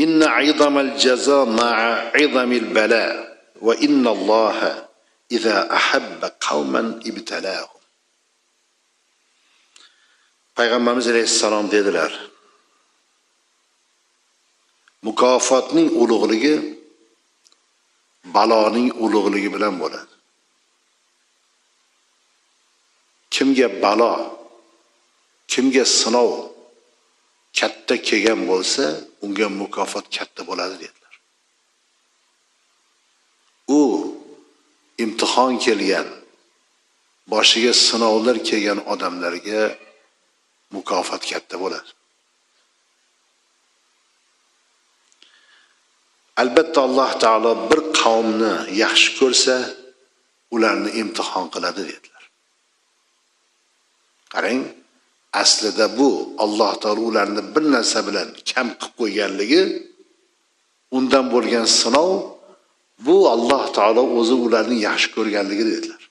inna 'izamal jaza ma'a 'izamil bala va innalloha iza ahabba qauman ibtalahum. Payg'ambarimiz alayhissalom dedilar, mukofotning ulug'ligi baloning ulug'ligi bilan bo'ladi. Kimga balo, kimga sinov katta kelgan bo'lsa, unga mukofot katta bo'ladi dedilar. U imtihon kelgan, boshiga sinovlar kelgan odamlarga mukofot katta bo'ladi. Albatta Alloh taolo bir qavmni yaxshi ko'rsa, ularni imtihon qiladi dedilar. Qarang, aslida bu Alloh taolo ularni bir narsa bilan kam qilib qo'yganligi, undan bo'lgan sinov, bu Alloh taolo o'zi ularni yaxshi ko'rganligi dedilar.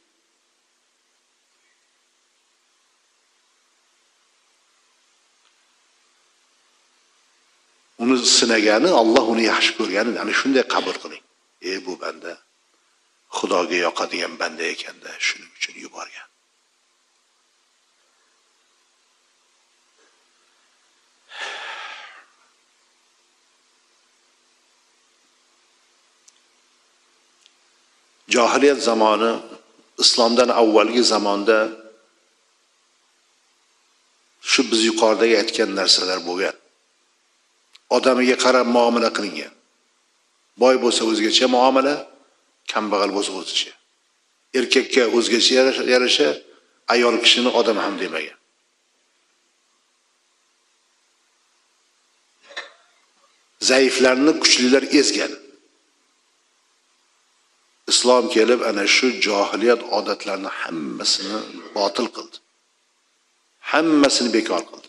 Uni sinagani Alloh uni yaxshi ko'rgani, ana shunday qabul qiling. Bu banda Xudoga yoqadigan banda ekanda, shuning uchun yuborgan. Jahiliyat zamoni, islomdan avvalgi zamonda shu biz yuqoridagi aytgan narsalar bo'lgan. Odamiga qarab muomala qilingan. Boy bo'lsa o'zgacha muomala, kambag'al bo'lsa o'zgacha. Erkakka o'zgacha yarasha, ayol kishini odam ham demagan. Zaiflarni kuchlilar ezgan. Islom kelib ana shu johiliyat odatlarini hammasini botil qildi. Hammasini bekor qildi.